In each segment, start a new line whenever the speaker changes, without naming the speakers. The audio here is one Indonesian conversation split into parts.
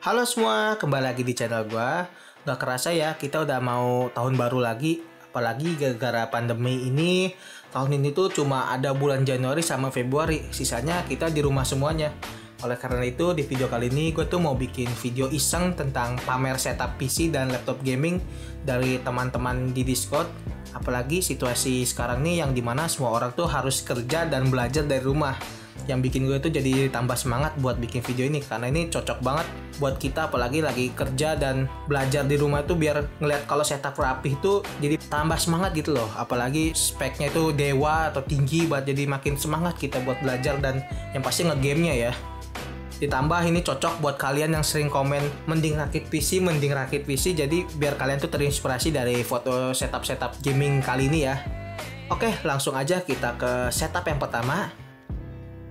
Halo semua, kembali lagi di channel gua. Gak kerasa ya, kita udah mau tahun baru lagi. Apalagi gara-gara pandemi ini, tahun ini tuh cuma ada bulan Januari sama Februari. Sisanya kita di rumah semuanya. Oleh karena itu, di video kali ini gue tuh mau bikin video iseng tentang pamer setup PC dan laptop gaming dari teman-teman di Discord. Apalagi situasi sekarang nih yang dimana semua orang tuh harus kerja dan belajar dari rumah. Yang bikin gue tuh jadi tambah semangat buat bikin video ini, karena ini cocok banget buat kita apalagi lagi kerja dan belajar di rumah tuh, biar ngeliat kalau setup rapih tuh jadi tambah semangat gitu loh. Apalagi speknya itu dewa atau tinggi banget, jadi makin semangat kita buat belajar dan yang pasti ngegamenya ya. Ditambah ini cocok buat kalian yang sering komen mending rakit PC, jadi biar kalian tuh terinspirasi dari foto setup gaming kali ini ya. Oke, langsung aja kita ke setup yang pertama.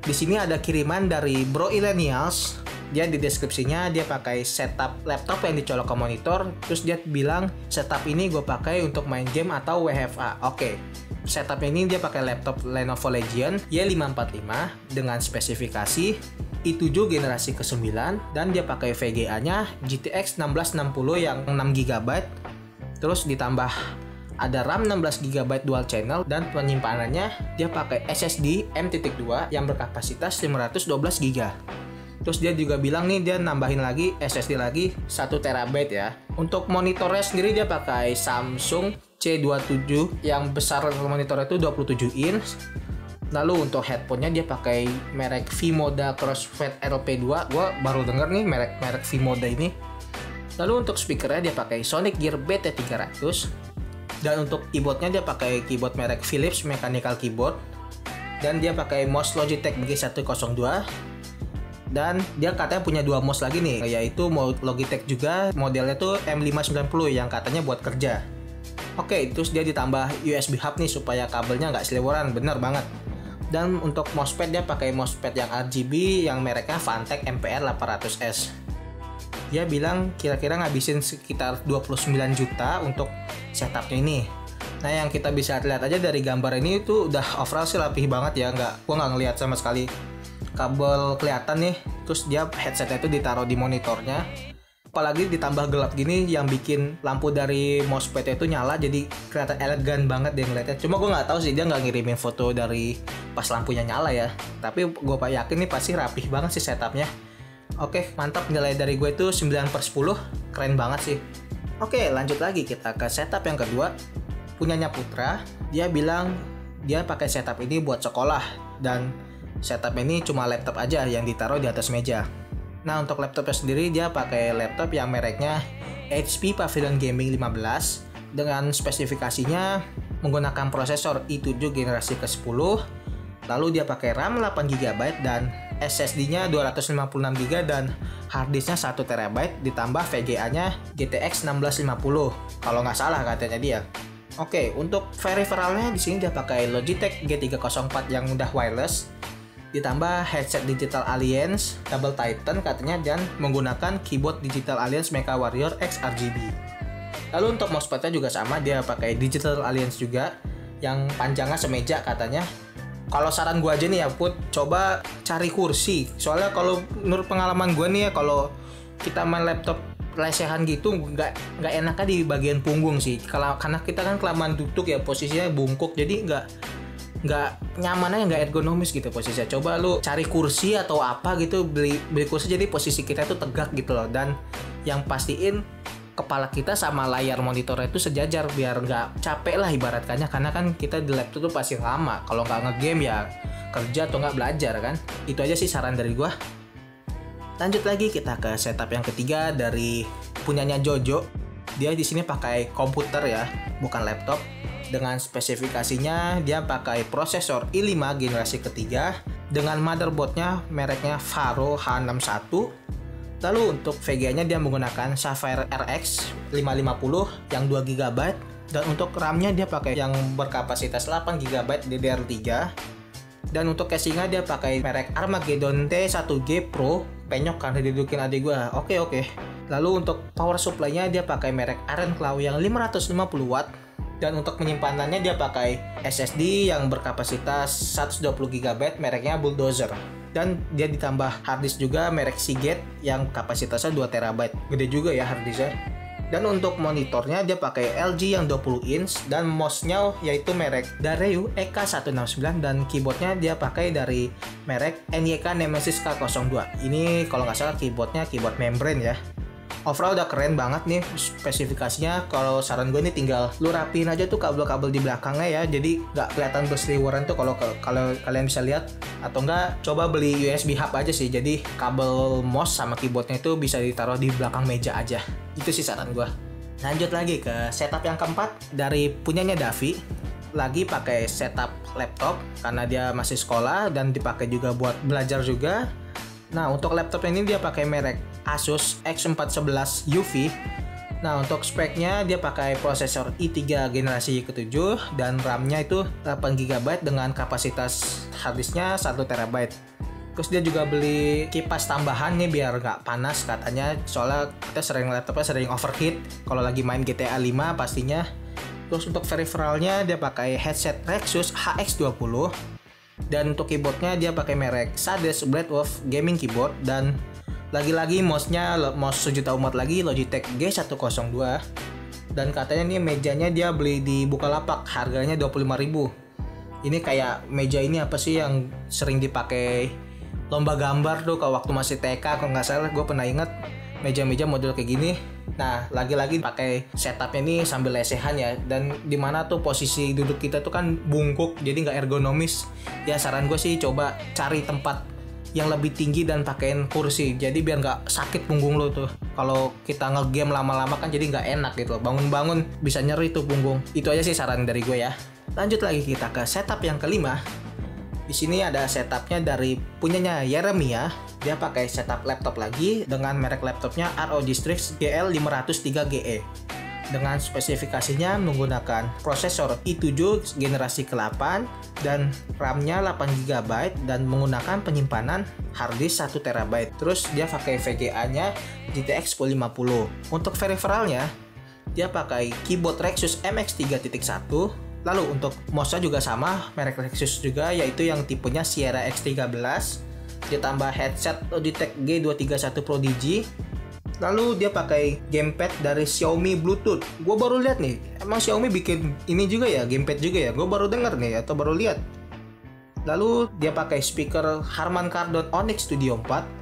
Di sini ada kiriman dari Bro Ilenials. Dia di deskripsinya dia pakai setup laptop yang dicolok ke monitor. Terus dia bilang setup ini gue pakai untuk main game atau WFA. Oke. Setup ini dia pakai laptop Lenovo Legion Y545 dengan spesifikasi i7 generasi ke-9 dan dia pakai VGA-nya GTX 1660 yang 6GB. Terus ditambah ada RAM 16GB dual channel dan penyimpanannya dia pakai SSD M.2 yang berkapasitas 512GB. Terus dia juga bilang nih dia nambahin lagi SSD lagi 1TB ya. Untuk monitornya sendiri dia pakai Samsung C27 yang besar monitornya itu 27 inch. Lalu untuk headphone-nya dia pakai merek V-Moda Crossfade LP2. Gua baru denger nih merek V-Moda ini. Lalu untuk speakernya dia pakai Sonic Gear BT300. Dan untuk keyboardnya dia pakai keyboard merek Philips Mechanical Keyboard. Dan dia pakai mouse Logitech BG102. Dan dia katanya punya dua mouse lagi nih, yaitu Logitech juga, modelnya tuh M590 yang katanya buat kerja. Oke, terus dia ditambah USB hub nih supaya kabelnya nggak seliweran, bener banget. Dan untuk mousepad dia pakai mousepad yang RGB yang mereknya Fantech MPR 800S. Dia bilang kira-kira ngabisin sekitar 29 juta untuk setupnya ini. Nah, yang kita bisa lihat aja dari gambar ini tuh udah overall sih rapih banget ya, gua nggak ngelihat sama sekali kabel kelihatan nih. Terus dia headsetnya itu ditaruh di monitornya. Apalagi ditambah gelap gini yang bikin lampu dari mousepad itu nyala, jadi kelihatan elegan banget dia ngeliatnya. Cuma gue nggak tahu sih dia nggak ngirimin foto dari pas lampunya nyala ya. Tapi gue yakin nih pasti rapih banget sih setupnya. Oke, mantap, nilai dari gue itu 9/10, keren banget sih. Oke, lanjut lagi kita ke setup yang kedua. Punyanya Putra, dia bilang dia pakai setup ini buat sekolah dan setup ini cuma laptop aja yang ditaruh di atas meja. Nah, untuk laptopnya sendiri dia pakai laptop yang mereknya HP Pavilion Gaming 15 dengan spesifikasinya menggunakan prosesor i7 generasi ke-10. Lalu dia pakai RAM 8GB dan SSD-nya 256GB dan harddisknya 1TB ditambah VGA-nya GTX 1650 kalau nggak salah katanya dia. Oke, untuk peripheralnya di sini dia pakai Logitech G304 yang udah wireless, ditambah headset Digital Alliance Double Titan katanya, dan menggunakan keyboard Digital Alliance Mecha Warrior X RGB. Lalu untuk mousepadnya juga sama, dia pakai Digital Alliance juga yang panjangnya semeja katanya. Kalau saran gua aja nih ya Put, coba cari kursi. Soalnya kalau menurut pengalaman gua nih ya, kalau kita main laptop lesehan gitu nggak enaknya di bagian punggung sih. Karena kita kan kelamaan duduk ya, posisinya bungkuk, jadi nggak nyamannya, nggak ergonomis gitu posisinya. Coba lu cari kursi atau apa gitu, beli kursi jadi posisi kita itu tegak gitu loh, dan yang pastiin kepala kita sama layar monitornya itu sejajar biar nggak capek lah ibaratkannya, karena kan kita di laptop tuh pasti lama kalau nggak ngegame ya kerja atau nggak belajar kan. Itu aja sih saran dari gua. Lanjut lagi kita ke setup yang ketiga dari punyanya Jojo. Dia di sini pakai komputer ya, bukan laptop. Dengan spesifikasinya dia pakai prosesor i5 generasi ketiga dengan motherboardnya mereknya Faro H61. Lalu untuk VGA-nya dia menggunakan Sapphire RX 550 yang 2GB, dan untuk RAM-nya dia pakai yang berkapasitas 8GB DDR3. Dan untuk casingnya dia pakai merek Armageddon T1G Pro, penyok karena didudukin adik gua. Oke. Lalu untuk power supply-nya dia pakai merek Ironclaw yang 550W. Dan untuk penyimpanannya dia pakai SSD yang berkapasitas 120GB mereknya Bulldozer. Dan dia ditambah harddisk juga merek Seagate yang kapasitasnya 2 TB. Gede juga ya harddisknya. Dan untuk monitornya dia pakai LG yang 20 inch dan mouse-nya yaitu merek Dareu EK169 dan keyboardnya dia pakai dari merek NYK Nemesis K02. Ini kalau nggak salah keyboardnya keyboard membrane ya. Overall udah keren banget nih spesifikasinya. Kalau saran gue nih tinggal lu rapiin aja tuh kabel-kabel di belakangnya ya, jadi nggak kelihatan berseliweran tuh kalau kalian bisa lihat. Atau enggak coba beli USB hub aja sih, jadi kabel mouse sama keyboardnya itu bisa ditaruh di belakang meja aja. Itu sih saran gue. Lanjut lagi ke setup yang keempat dari punyanya Davi. Lagi pakai setup laptop karena dia masih sekolah dan dipakai juga buat belajar juga. Nah, untuk laptop ini dia pakai merek Asus X411 UV. Nah, untuk speknya dia pakai prosesor i3 generasi ke-7 dan RAM-nya itu 8 GB dengan kapasitas harddisknya 1 TB. Terus dia juga beli kipas tambahan nih biar nggak panas katanya, soalnya kita laptopnya sering overheat kalau lagi main GTA 5 pastinya. Terus untuk peripheralnya dia pakai headset Rexus HX20. Dan untuk keyboardnya dia pakai merek Sades Bradewolf Gaming Keyboard. Dan lagi-lagi mouse-nya mouse sejuta umat lagi Logitech G102. Dan katanya nih mejanya dia beli di Bukalapak, harganya 25.000. Ini kayak meja ini apa sih yang sering dipakai lomba gambar tuh kalau waktu masih TK, kalau nggak salah gue pernah inget meja-meja model kayak gini. Nah, lagi-lagi pakai setupnya ini sambil lesehan ya, dan dimana tuh posisi duduk kita tuh kan bungkuk jadi nggak ergonomis ya. Saran gue sih coba cari tempat yang lebih tinggi dan pakein kursi, jadi biar nggak sakit punggung lo tuh. Kalau kita ngegame lama-lama kan jadi nggak enak gitu, bangun-bangun bisa nyeri tuh punggung. Itu aja sih saran dari gue ya. Lanjut lagi kita ke setup yang kelima. Di sini ada setupnya dari punyanya Yeremia. Dia pakai setup laptop lagi dengan merek laptopnya ROG Strix GL503GE. Dengan spesifikasinya menggunakan prosesor i7 generasi ke-8 dan RAM-nya 8GB dan menggunakan penyimpanan harddisk 1 TB. Terus dia pakai VGA-nya GTX 1050. Untuk peripheralnya dia pakai keyboard Rexus MX 3.1. Lalu untuk mouse-nya juga sama, merek Rexus juga, yaitu yang tipenya Sierra X13. Ditambah headset Logitech G231 Pro Digi. Lalu dia pakai gamepad dari Xiaomi Bluetooth. Gue baru lihat nih, emang Xiaomi bikin ini juga ya, gamepad juga ya. Gue baru denger nih atau baru lihat. Lalu dia pakai speaker Harman Kardon Onyx Studio 4.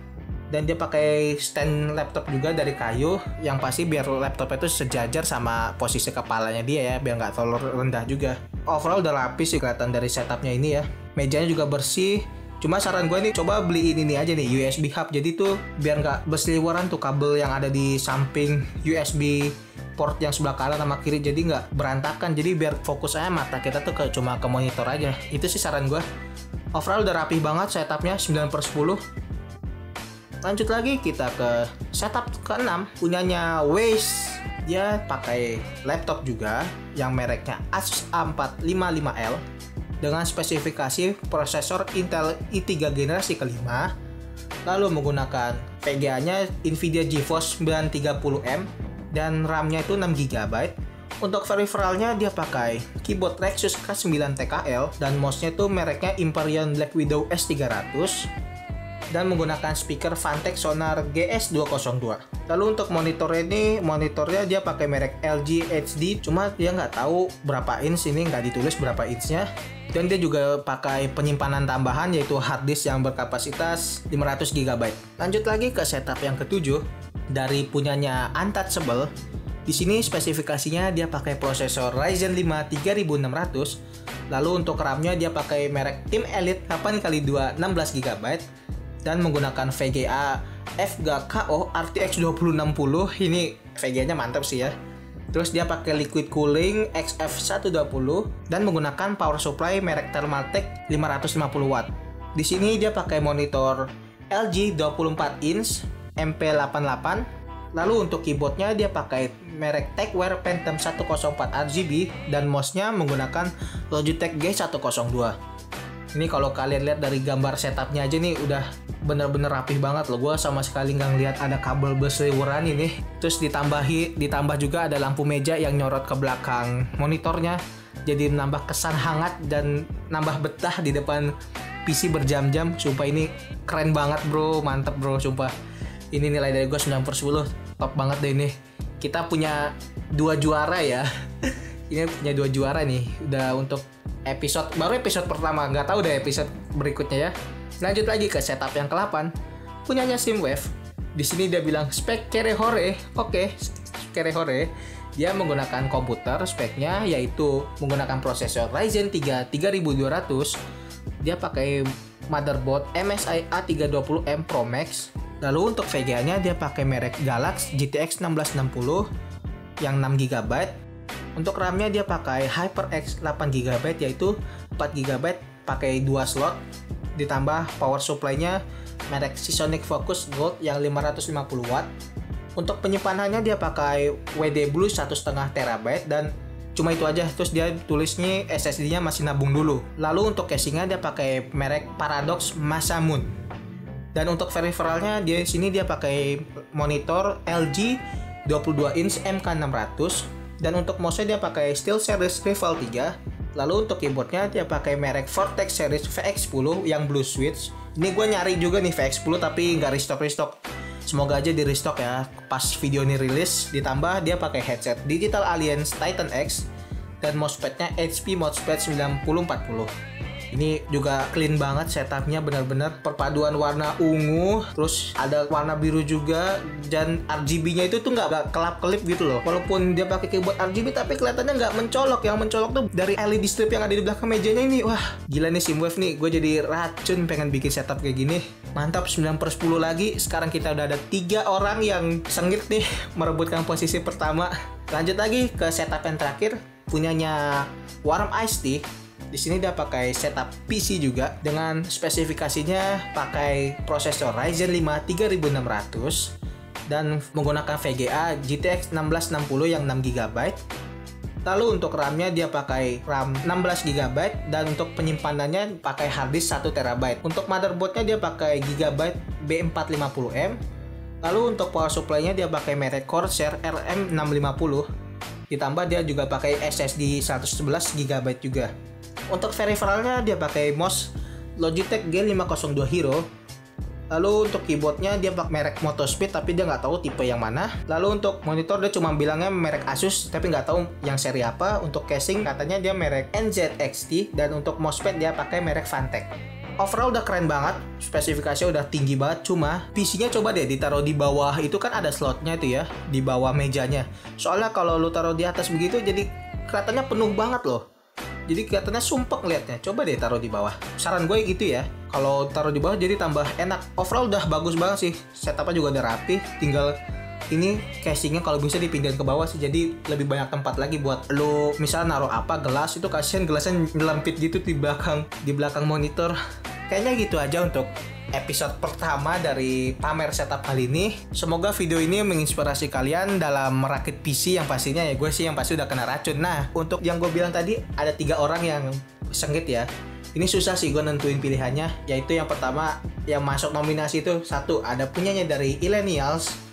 Dan dia pakai stand laptop juga dari kayu, yang pasti biar laptopnya itu sejajar sama posisi kepalanya dia ya, biar nggak terlalu rendah juga. Overall udah rapi sih kelihatan dari setupnya ini ya. Mejanya juga bersih. Cuma saran gue nih coba beliin ini aja nih, USB hub. Jadi tuh biar nggak berseliweran tuh kabel yang ada di samping USB port yang sebelah kanan sama kiri, jadi nggak berantakan. Jadi biar fokus aja mata kita tuh cuma ke monitor aja. Itu sih saran gue. Overall udah rapi banget setupnya 9/10. Lanjut lagi kita ke setup ke-6 punyanya Waze. Dia pakai laptop juga yang mereknya Asus A455L dengan spesifikasi prosesor Intel i3 generasi ke-5. Lalu menggunakan VGA-nya Nvidia GeForce 930M dan RAM-nya itu 6GB. Untuk peripheralnya dia pakai keyboard Rexus K9 TKL dan mouse-nya itu mereknya Imperion Black Widow S300. Dan menggunakan speaker Phanteks Sonar GS202. Lalu untuk monitornya dia pakai merek LG HD, cuma dia nggak tahu berapa inch, ini nggak ditulis berapa inchnya. Dan dia juga pakai penyimpanan tambahan yaitu harddisk yang berkapasitas 500GB. Lanjut lagi ke setup yang ketujuh dari punyanya Untouchable. Di sini spesifikasinya dia pakai prosesor Ryzen 5 3600. Lalu untuk RAM-nya dia pakai merek Team Elite 8x2 16GB. Dan menggunakan VGA FGA-KO RTX 2060. Ini VGA-nya mantap sih ya. Terus dia pakai liquid cooling XF120 dan menggunakan power supply merek Thermaltake 550 watt. Di sini dia pakai monitor LG 24 inch MP88. Lalu untuk keyboardnya dia pakai merek Techwear Phantom 104 RGB dan mouse-nya menggunakan Logitech G102. Ini kalau kalian lihat dari gambar setupnya aja nih udah bener-bener rapih banget loh. Gue sama sekali nggak ngeliat ada kabel berseliweran ini. Terus ditambah juga ada lampu meja yang nyorot ke belakang monitornya. Jadi menambah kesan hangat dan nambah betah di depan PC berjam-jam. Sumpah ini keren banget bro, mantep bro, sumpah. Ini nilai dari gue 9/10, top banget deh ini. Kita punya 2 juara ya. Ini punya 2 juara nih, udah untuk baru episode pertama, nggak tahu deh episode berikutnya ya. Lanjut lagi ke setup yang ke-8, punyanya SimWave. Di sini dia bilang spek Kerehore, oke, Kerehore. Dia menggunakan komputer, speknya yaitu menggunakan prosesor Ryzen 3 3200. Dia pakai motherboard MSI A320M Pro Max. Lalu untuk VGA-nya dia pakai merek Galax GTX 1660 yang 6GB. Untuk RAM-nya dia pakai HyperX 8GB yaitu 4GB pakai 2 slot. Ditambah power supply-nya merek Seasonic Focus Gold yang 550W. Untuk penyimpanannya dia pakai WD Blue 1,5 TB dan cuma itu aja. Terus dia tulisnya SSD-nya masih nabung dulu. Lalu untuk casingnya dia pakai merek Paradox Masamune. Dan untuk peripheralnya di sini dia pakai monitor LG 22 inch MK600 dan untuk mouse-nya dia pakai SteelSeries Rival 3. Lalu untuk keyboardnya dia pakai merek Vortex Series VX10 yang Blue Switch. Ini gue nyari juga nih VX10 tapi nggak restock. Semoga aja di restock ya pas video ini rilis. Ditambah dia pakai headset Digital Alliance Titan X dan mousepadnya HP Mousepad 9040. Ini juga clean banget setupnya, benar-benar perpaduan warna ungu, terus ada warna biru juga, dan RGB-nya itu tuh nggak kelap-kelip gitu loh. Walaupun dia pakai keyboard RGB tapi kelihatannya nggak mencolok. Yang mencolok tuh dari LED strip yang ada di belakang mejanya ini. Wah, gila nih SimWave nih. Gue jadi racun pengen bikin setup kayak gini. Mantap, 9/10 lagi. Sekarang kita udah ada 3 orang yang sengit nih merebutkan posisi pertama. Lanjut lagi ke setup yang terakhir, punyanya Warm Ice Tea. Di sini dia pakai setup PC juga dengan spesifikasinya pakai prosesor Ryzen 5 3600 dan menggunakan VGA GTX 1660 yang 6GB. Lalu untuk RAM-nya dia pakai RAM 16GB dan untuk penyimpanannya pakai harddisk 1TB. Untuk motherboard-nya dia pakai Gigabyte B450M. Lalu untuk power supply-nya dia pakai merek Corsair RM650. Ditambah dia juga pakai SSD 111GB juga. Untuk peripheralnya dia pakai mouse Logitech G502 Hero. Lalu untuk keyboardnya dia pakai merek Motospeed tapi dia nggak tahu tipe yang mana. Lalu untuk monitor dia cuma bilangnya merek Asus tapi nggak tahu yang seri apa. Untuk casing katanya dia merek NZXT dan untuk mousepad dia pakai merek Fantech. Overall udah keren banget, spesifikasinya udah tinggi banget. Cuma PC-nya coba deh ditaruh di bawah, itu kan ada slotnya itu ya, di bawah mejanya. Soalnya kalau lu taruh di atas begitu jadi kelihatannya penuh banget loh. Jadi kelihatannya sumpek liatnya. Coba deh taruh di bawah. Saran gue gitu ya. Kalau taruh di bawah jadi tambah enak. Overall udah bagus banget sih. Setupnya juga udah rapi. Tinggal ini casingnya kalau bisa dipindahin ke bawah sih. Jadi lebih banyak tempat lagi buat lo misal naruh apa, gelas itu kasihan gelasnya nyelempit gitu di belakang monitor. Kayaknya gitu aja untuk episode pertama dari pamer setup kali ini. Semoga video ini menginspirasi kalian dalam merakit PC yang pastinya ya gue sih yang pasti udah kena racun. Nah, untuk yang gue bilang tadi ada 3 orang yang sengit ya. Ini susah sih gue nentuin pilihannya. Yaitu yang pertama yang masuk nominasi itu satu ada punyanya dari Illenials.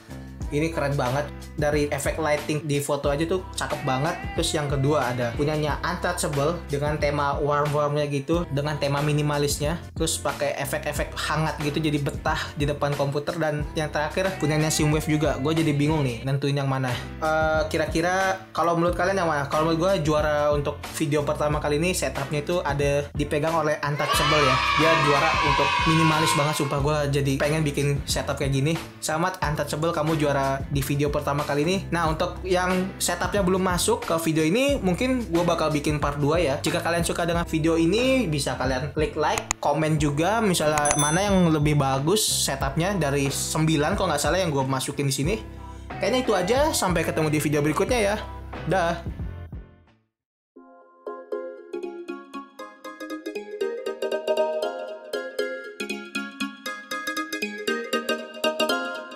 Ini keren banget. Dari efek lighting di foto aja tuh cakep banget. Terus yang kedua ada punyanya Untouchable dengan tema warm-warmnya gitu, dengan tema minimalisnya. Terus pakai efek-efek hangat gitu jadi betah di depan komputer. Dan yang terakhir punyanya SimWave juga. Gue jadi bingung nih nentuin yang mana. Kira-kira kalau menurut kalian yang mana? Kalau menurut gue juara untuk video pertama kali ini setupnya itu ada dipegang oleh Untouchable ya. Dia juara untuk minimalis banget. Sumpah gue jadi pengen bikin setup kayak gini. Selamat Untouchable, kamu juara di video pertama kali ini. Nah, untuk yang setupnya belum masuk ke video ini, mungkin gue bakal bikin part 2 ya. Jika kalian suka dengan video ini, bisa kalian klik like, komen juga misalnya mana yang lebih bagus setupnya dari 9 kalau nggak salah yang gue masukin di sini. Kayaknya itu aja, sampai ketemu di video berikutnya ya. Dah.